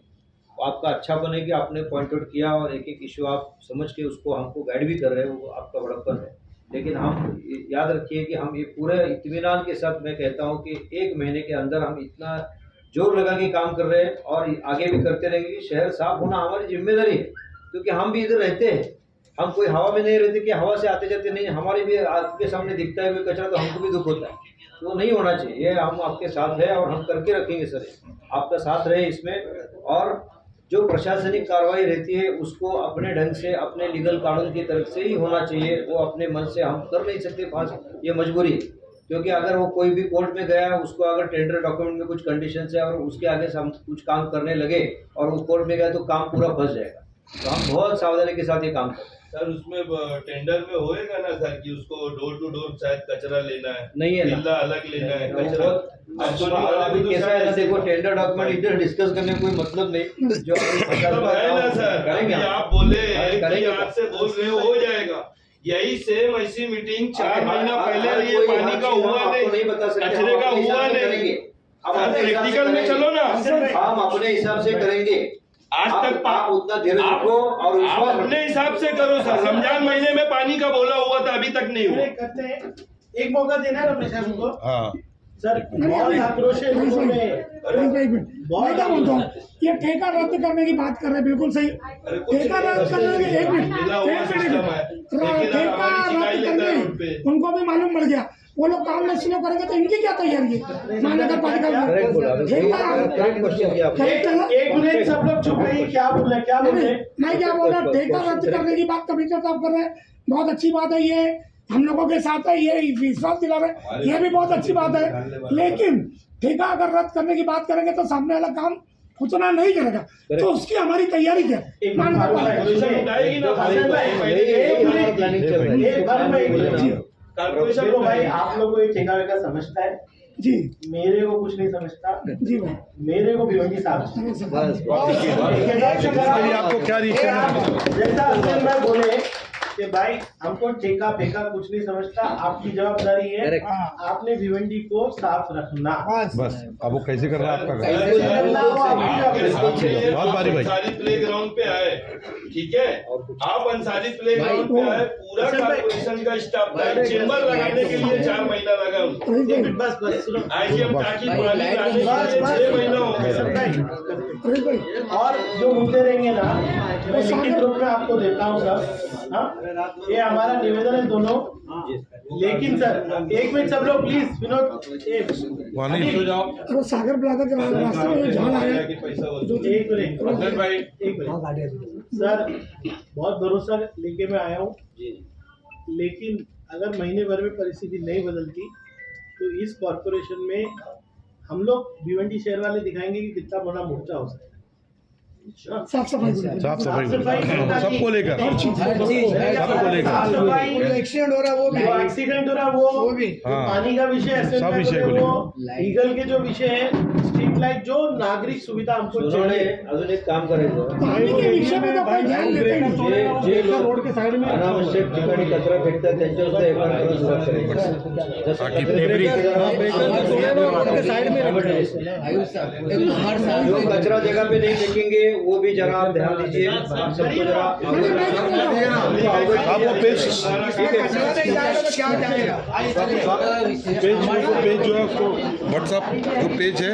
आपका अच्छा बने कि आपने पॉइंट आउट किया और एक एक इश्यू आप समझ के उसको हमको गाइड भी कर रहे हो, वो आपका बड़प्पन है। लेकिन हम याद रखिए कि हम ये पूरे इत्मीनान के साथ मैं कहता हूँ कि 1 महीने के अंदर हम इतना जोर लगा के काम कर रहे हैं और आगे भी करते रहेंगे कि शहर साफ होना हमारी जिम्मेदारी है। क्योंकि हम भी इधर रहते हैं, हम कोई हवा में नहीं रहते कि हवा से आते जाते नहीं, हमारे भी आपके सामने दिखता है कोई कचरा तो हमको भी दुख होता है। तो नहीं होना चाहिए, ये हम आपके साथ है और हम करके रखेंगे सर, आपका साथ रहे इसमें। और जो प्रशासनिक कार्रवाई रहती है उसको अपने ढंग से अपने लीगल कानून की तरफ से ही होना चाहिए, वो अपने मन से हम कर नहीं सकते पास, ये मजबूरी है। क्योंकि अगर वो कोई भी कोर्ट में गया उसको अगर टेंडर डॉक्यूमेंट में कुछ कंडीशन है और उसके आगे से हम कुछ काम करने लगे और वो कोर्ट में गया तो काम पूरा फंस जाएगा। तो हम बहुत सावधानी के साथ ये काम करें सर। उसमें टेंडर में होएगा ना सर कि उसको डोर टू डोर शायद कचरा लेना है, नहीं है जिला अलग लेना है कचरा। अभी कैसा है ना, देखो टेंडर डॉक्यूमेंट इधर डिस्कस करने में कोई मतलब नहीं, जो है ना सर। करेंगे आप बोले कि आज से बोल रहे हो जाएगा, यही सेम ऐसी मीटिंग 4 महीना पहले ये पानी का हुआ नहीं, कचरे का हुआ नहीं। अब प्रैक्टिकल में चलो ना, हम अपने हिसाब से करेंगे। आज तक आप उतना धीरे रखो और आप अपने हिसाब से करो सर। रमजान महीने में पानी का बोला हुआ था, अभी तक नहीं हुआ। करते हैं, एक मौका देना है ना प्रशासन को। हाँ सर बहुत आक्रोश है लोगों में। मैं क्या बोलता हूँ, ये ठेका रद्द करने की बात कर रहे हैं, बिल्कुल सही। ठेका रद्द करने की ठेका रद्द करके उनको भी मालूम पड़ गया, वो लोग काम में शुरू करेंगे तो इनकी क्या तैयारी है महानगर पालिका में। सब लोग चुप रहिए, क्या बोल रहे क्या बोल रहे। मैं क्या बोल रहा हूँ, ठेका रद्द करने की बात कमिश्नर साहब कर रहे हैं, बहुत अच्छी बात है, ये हम लोगों के साथ है, ये विश्वास दिला रहे, ये भी बहुत अच्छी बात है। लेकिन ठेका अगर रद्द करने की बात करेंगे तो सामने वाला काम उतना नहीं करेगा, तो उसकी हमारी तैयारी क्या कॉर्पोरेशन को भाई आप लोगों को ये ठेका वेका समझता है जी, मेरे को कुछ नहीं समझता जी भाई, मेरे को भिवंडी साहब आपको क्या जैसा मैं बोले कि भाई हमको ठेका फेका कुछ नहीं समझता, आपकी जवाबदारी है आपने भिवंडी को साफ रखना बस। अब वो कैसे कर रहा है आपका बहुत बारी भाई। अंसारी प्ले ग्राउंड पे आए, ठीक है, आप अंसारी प्ले ग्राउंड पे आए, पूरा कॉर्पोरेशन का स्टाफ चेंबर लगाने के लिए 4 महीना लगा उनको। बस सुनो, आज अब ताकि पुरानी लाने के लिए 6 महीना हो गए। और जो मुद्दे रहेंगे ना मैं लिखित रूप में आपको देता हूँ सर। हाँ, ये हमारा निवेदन है दोनों। लेकिन सर एक मिनट सब लोग प्लीज, विनोद सागर प्लाजा के रास्ते में जहाँ आया एक मिनट सर, बहुत भरोसा लेके मैं आया हूँ, लेकिन अगर महीने भर में परिस्थिति नहीं बदलती तो इस कॉर्पोरेशन में हम लोग भिवंडी शहर वाले दिखाएंगे कि कितना बड़ा मोर्चा हो सकता है। साफ सफाई सबको लेकर एक्सीडेंट हो रहा है वो भी, एक्सीडेंट हो रहा है वो भी, पानी का विषय, सब विषय को वो लीगल के जो विषय है, स्ट्रीट लाइट, जो नागरिक सुविधा हमको चाहिए। अजून एक काम करायचं पानी के विषय में तो आपण ध्यान देते नाही। जे लोक रोड के साइड में अनावश्यक ठिकाणी कचरा फेकतात त्यांच्यावर सुद्धा एफआयआर सुरुवात करायची। साइड में जो कचरा जगह पे नहीं फेंकेंगे वो भी जरा आप ध्यान दीजिए। सबको जरा आपको पेज जो है व्हाट्सएप जो पेज है